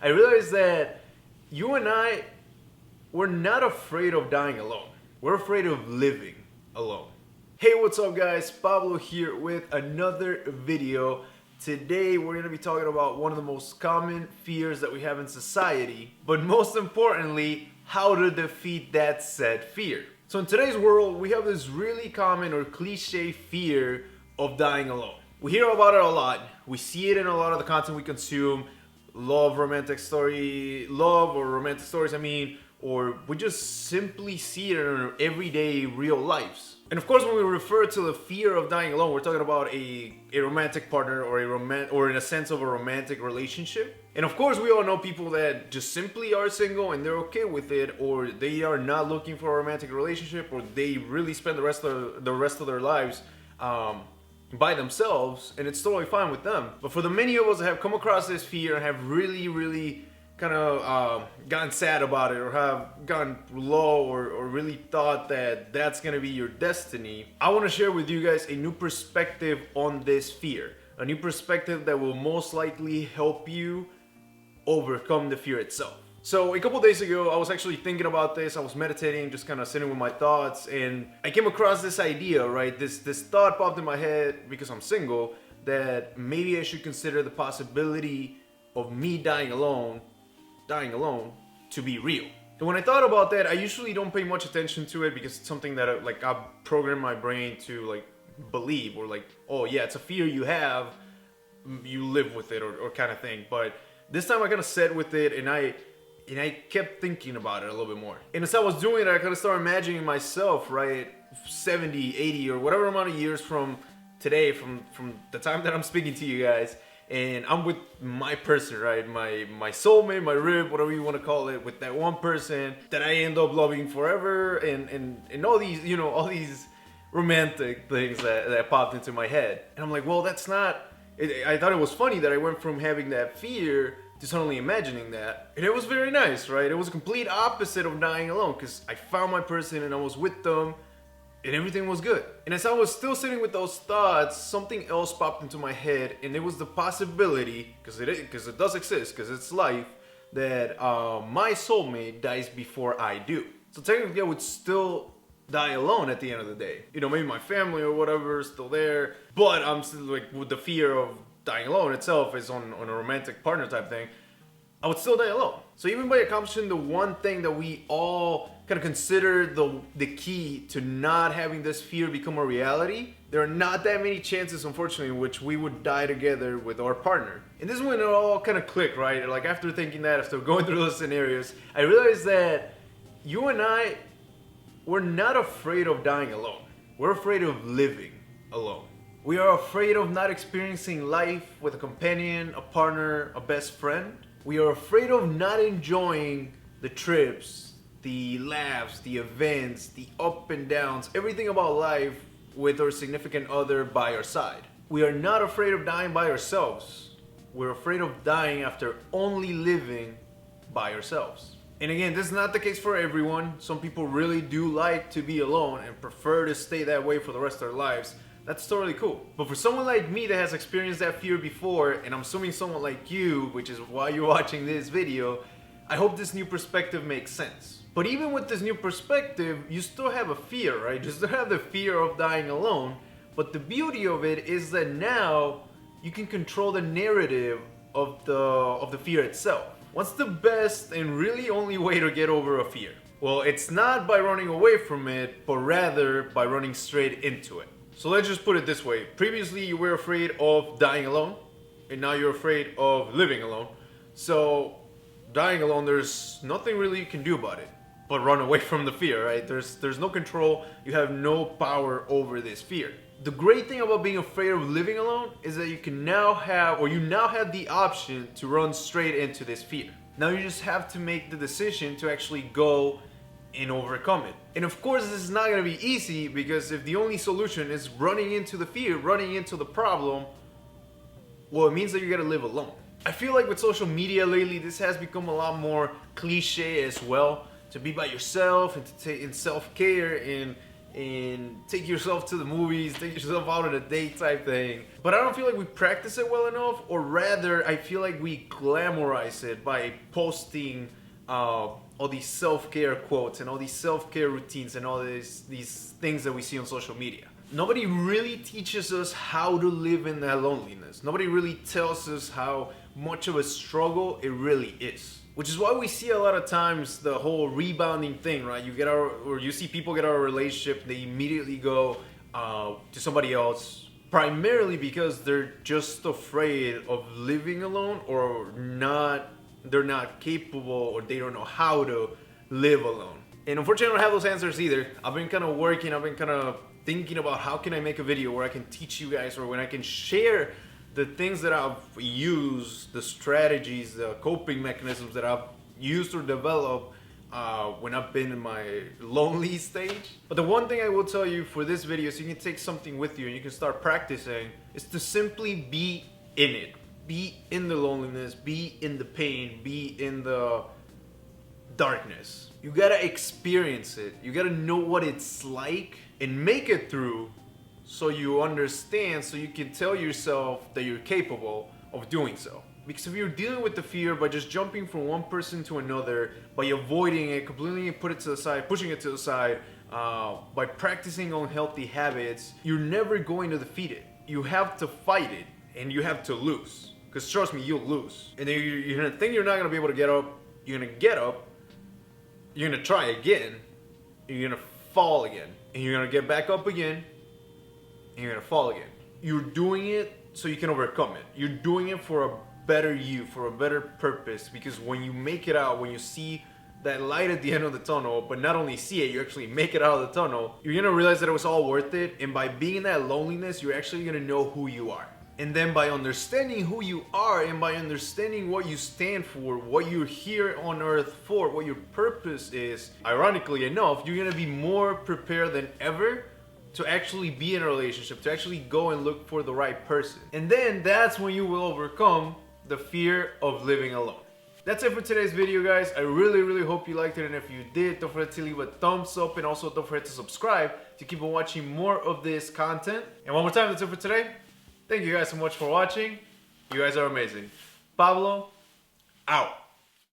I realized that you and I, we're not afraid of dying alone. We're afraid of living alone. Hey, what's up guys? Pablo here with another video. Today we're going to be talking about one of the most common fears that we have in society, but most importantly, how to defeat that said fear. So in today's world, we have this really common or cliche fear of dying alone. We hear about it a lot. We see it in a lot of the content we consume. Love or romantic stories, or we just simply see it in our everyday real lives. And of course, when we refer to the fear of dying alone, we're talking about a romantic partner or or in a sense of a romantic relationship. And of course, we all know people that just simply are single and they're okay with it, or they are not looking for a romantic relationship, or they really spend the rest of their lives by themselves, and it's totally fine with them. But for the many of us that have come across this fear and have really kind of gotten sad about it, or have gotten low, or really thought that that's gonna be your destiny, I want to share with you guys a new perspective on this fear, a new perspective that will most likely help you overcome the fear itself. So a couple days ago, I was actually thinking about this. I was meditating, just kind of sitting with my thoughts, and I came across this idea, right? This thought popped in my head because I'm single, that maybe I should consider the possibility of me dying alone to be real. And when I thought about that, I usually don't pay much attention to it because it's something that I've programmed my brain to believe, or oh yeah, it's a fear you have, you live with it, or kind of thing. But this time I kind of sat with it, and I kept thinking about it a little bit more. And as I was doing it, I kind of started imagining myself, right, 70, 80, or whatever amount of years from today, from the time that I'm speaking to you guys, and I'm with my person, right, my soulmate, my rib, whatever you want to call it, with that one person that I end up loving forever, and all these, all these romantic things that popped into my head. And I'm like, well, that's not... I thought it was funny that I went from having that fear to suddenly imagining that. And it was very nice, right? It was a complete opposite of dying alone, because I found my person and I was with them and everything was good. And as I was still sitting with those thoughts, something else popped into my head, and it was the possibility, because it does exist, because it's life, that my soulmate dies before I do. So technically I would still die alone at the end of the day. Maybe my family or whatever is still there, but I'm still with the fear of dying alone itself is on a romantic partner type thing, I would still die alone. So even by accomplishing the one thing that we all kind of consider the key to not having this fear become a reality, there are not that many chances, unfortunately, in which we would die together with our partner. And this is when it all kind of clicked, right? After thinking that, after going through those scenarios, I realized that you and I, we're not afraid of dying alone. We're afraid of living alone. We are afraid of not experiencing life with a companion, a partner, a best friend. We are afraid of not enjoying the trips, the laughs, the events, the up and downs, everything about life with our significant other by our side. We are not afraid of dying by ourselves. We're afraid of dying after only living by ourselves. And again, this is not the case for everyone. Some people really do like to be alone and prefer to stay that way for the rest of their lives. That's totally cool. But for someone like me that has experienced that fear before, and I'm assuming someone like you, which is why you're watching this video, I hope this new perspective makes sense. But even with this new perspective, you still have a fear, right? You still have the fear of dying alone. But the beauty of it is that now you can control the narrative of the fear itself. What's the best and really only way to get over a fear? Well, it's not by running away from it, but rather by running straight into it. So let's just put it this way. Previously, you were afraid of dying alone, and now you're afraid of living alone. So dying alone, there's nothing really you can do about it but run away from the fear, right? There's no control. You have no power over this fear. The great thing about being afraid of living alone is that you now have the option to run straight into this fear. Now you just have to make the decision to actually go and overcome it. And of course, this is not going to be easy, because if the only solution is running into the fear, running into the problem, well, it means that you got to live alone. I feel like with social media lately, this has become a lot more cliche as well, to be by yourself and to take in self-care, and and take yourself to the movies, take yourself out on a date type thing. But I don't feel like we practice it well enough, or rather, I feel like we glamorize it by posting all these self-care quotes and all these self-care routines and all these things that we see on social media. Nobody really teaches us how to live in that loneliness. Nobody really tells us how much of a struggle it really is. Which is why we see a lot of times the whole rebounding thing, right? You see people get out of a relationship, they immediately go to somebody else, primarily because they're just afraid of living alone, or they're not capable, or they don't know how to live alone. And unfortunately, I don't have those answers either. I've been kind of thinking about how can I make a video where I can teach you guys, or when I can share the things that I've used, the strategies, the coping mechanisms that I've used or developed when I've been in my lonely stage. But the one thing I will tell you for this video, so you can take something with you and you can start practicing, is to simply be in it. Be in the loneliness, be in the pain, be in the darkness. You gotta experience it. You gotta know what it's like and make it through, so you understand, so you can tell yourself that you're capable of doing so. Because if you're dealing with the fear by just jumping from one person to another, by avoiding it, completely pushing it to the side, by practicing unhealthy habits, you're never going to defeat it. You have to fight it, and you have to lose. Because trust me, you'll lose. And then you're gonna think you're not gonna be able to get up, you're gonna get up, you're gonna try again, and you're gonna fall again. And you're gonna get back up again, and you're gonna fall again. You're doing it so you can overcome it. You're doing it for a better you, for a better purpose, because when you make it out, when you see that light at the end of the tunnel, but not only see it, you actually make it out of the tunnel, you're gonna realize that it was all worth it. And by being in that loneliness, you're actually gonna know who you are. And then by understanding who you are, and by understanding what you stand for, what you're here on earth for, what your purpose is, ironically enough, you're gonna be more prepared than ever to actually be in a relationship, to actually go and look for the right person. And then that's when you will overcome the fear of living alone. That's it for today's video, guys. I really hope you liked it, and if you did, don't forget to leave a thumbs up, and also don't forget to subscribe to keep on watching more of this content. And one more time, that's it for today. Thank you guys so much for watching. You guys are amazing. Pablo, out.